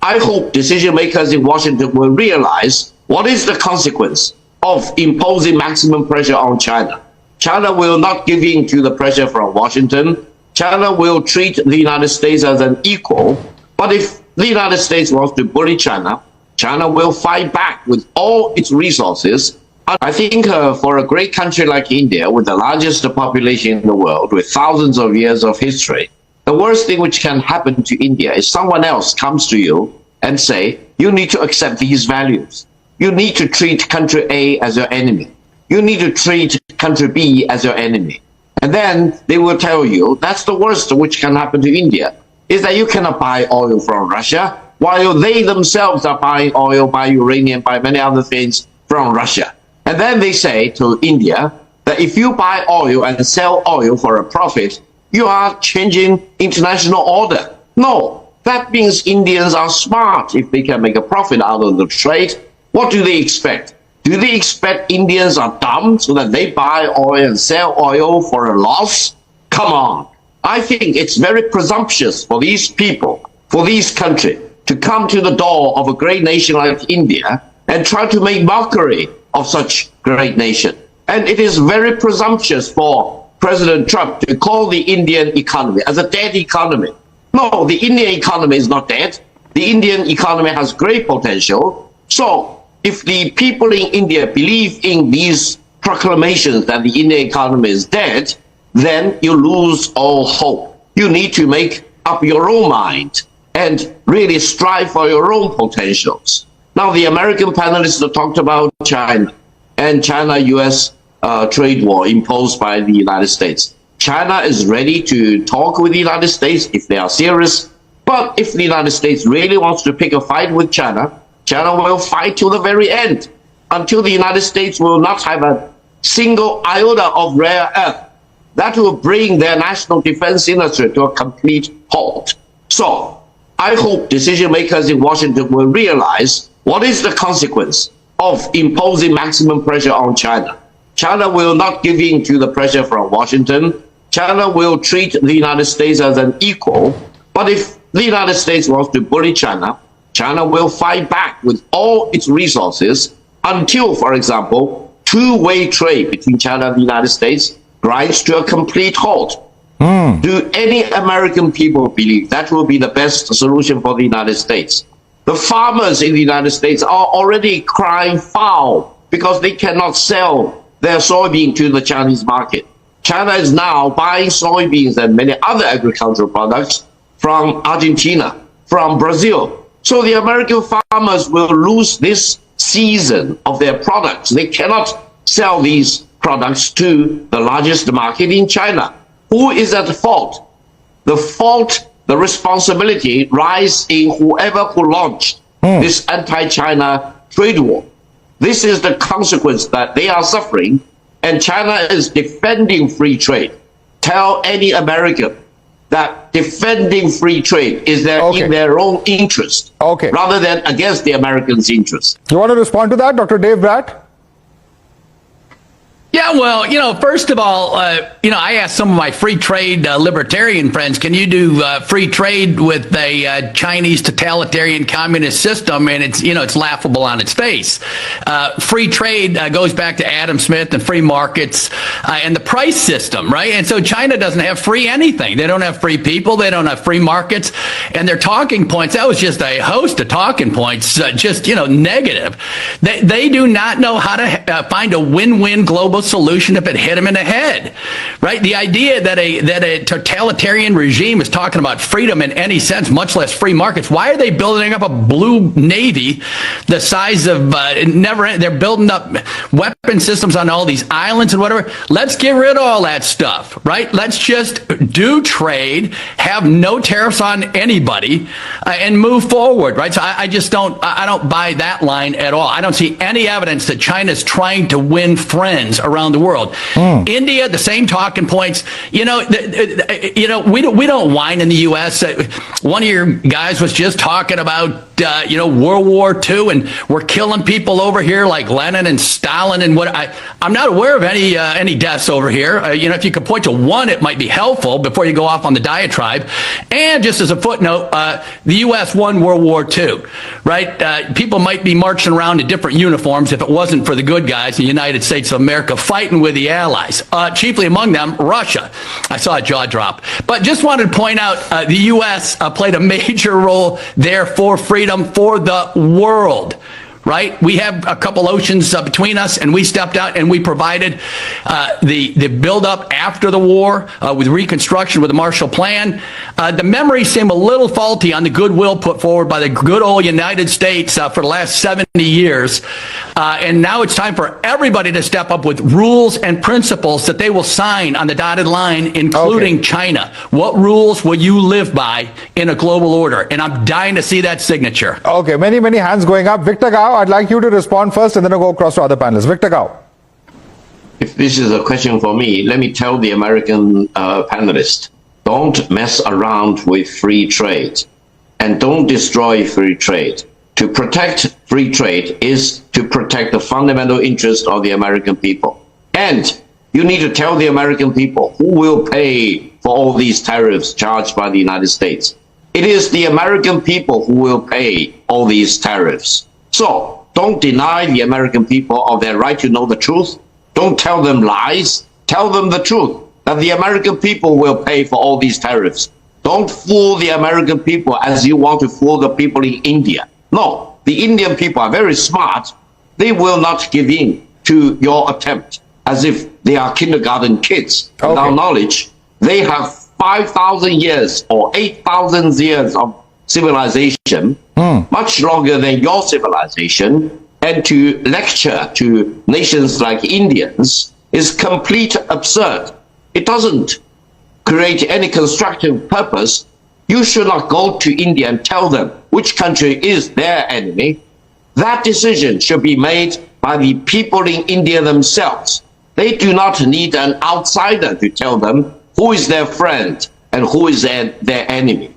I hope decision makers in Washington will realize what is the consequence of imposing maximum pressure on China. China will not give in to the pressure from Washington. China will treat the United States as an equal. But if the United States wants to bully China, China will fight back with all its resources. I think for a great country like India, with the largest population in the world, with thousands of years of history, the worst thing which can happen to India is someone else comes to you and say, you need to accept these values. You need to treat country A as your enemy. You need to treat country B as your enemy. And then they will tell you that's the worst which can happen to India, is that you cannot buy oil from Russia, while they themselves are buying oil, buy uranium, buy many other things from Russia. And then they say to India that if you buy oil and sell oil for a profit, you are changing international order. No, that means Indians are smart if they can make a profit out of the trade. What do they expect? Do they expect Indians are dumb so that they buy oil and sell oil for a loss? Come on. I think it's very presumptuous for these people, for these countries, to come to the door of a great nation like India and try to make mockery of such great nation. And it is very presumptuous for President Trump to call the Indian economy as a dead economy. No, the Indian economy is not dead. The Indian economy has great potential. So if the people in India believe in these proclamations that the Indian economy is dead, then you lose all hope. You need to make up your own mind and really strive for your own potentials. Now, the American panelists talked about China and China-US trade war imposed by the United States. China is ready to talk with the United States if they are serious. But if the United States really wants to pick a fight with China, China will fight till the very end, until the United States will not have a single iota of rare earth. That will bring their national defense industry to a complete halt. So I hope decision makers in Washington will realize what is the consequence of imposing maximum pressure on China. China will not give in to the pressure from Washington. China will treat the United States as an equal. But if the United States wants to bully China, China will fight back with all its resources until, for example, two-way trade between China and the United States grinds to a complete halt. Do any American people believe that will be the best solution for the United States? The farmers in the United States are already crying foul because they cannot sell their soybean to the Chinese market. China is now buying soybeans and many other agricultural products from Argentina, from Brazil. So the American farmers will lose this season of their products. They cannot sell these products to the largest market in China. Who is at fault? The fault, the responsibility lies in whoever who launched this anti-China trade war. This is the consequence that they are suffering, and China is defending free trade. Tell any American that defending free trade is in their own interest, rather than against the Americans' interest. You want to respond to that, Dr. Dave Bratt? Yeah, well, first of all, I asked some of my free trade libertarian friends, can you do free trade with a Chinese totalitarian communist system? And it's laughable on its face. Free trade goes back to Adam Smith and free markets and the price system, right? And so China doesn't have free anything. They don't have free people. They don't have free markets. And their talking points, that was just a host of talking points, negative. They do not know how to find a win-win global solution if it hit them in the head, right? The idea that a totalitarian regime is talking about freedom in any sense, much less free markets. Why are they building up a blue navy the size of they're building up weapon systems on all these islands and whatever? Let's get rid of all that stuff, right? Let's just do trade, have no tariffs on anybody, and move forward, right? So I don't buy that line at all. I don't see any evidence that China's trying to win friends around the world. India, the same talking points. We don't whine in the U.S. One of your guys was just talking about World War II, and we're killing people over here like Lenin and Stalin and what. I'm not aware of any deaths over here. If you could point to one, it might be helpful before you go off on the diatribe. And just as a footnote, the U.S. won World War II, right? People might be marching around in different uniforms if it wasn't for the good guys, the United States of America, fighting with the Allies, chiefly among them Russia. I saw a jaw drop. But just wanted to point out the U.S. Played a major role there for freedom for the world. Right? We have a couple oceans between us, and we stepped out and we provided the buildup after the war with Reconstruction, with the Marshall Plan. The memories seem a little faulty on the goodwill put forward by the good old United States for the last 70 years. And now it's time for everybody to step up with rules and principles that they will sign on the dotted line, including China. What rules will you live by in a global order? And I'm dying to see that signature. Okay, many hands going up. Victor Gao, I'd like you to respond first, and then I'll go across to other panelists. Victor Gao. If this is a question for me, let me tell the American panelists, don't mess around with free trade and don't destroy free trade. To protect free trade is to protect the fundamental interest of the American people. And you need to tell the American people who will pay for all these tariffs charged by the United States. It is the American people who will pay all these tariffs. So don't deny the American people of their right to know the truth. Don't tell them lies. Tell them the truth, that the American people will pay for all these tariffs. Don't fool the American people as you want to fool the people in India. No, the Indian people are very smart. They will not give in to your attempt as if they are kindergarten kids. Without knowledge, they have 5,000 years or 8,000 years of civilization, much longer than your civilization, and to lecture to nations like Indians is complete absurd. It doesn't create any constructive purpose. You should not go to India and tell them which country is their enemy. That decision should be made by the people in India themselves. They do not need an outsider to tell them who is their friend and who is their enemy.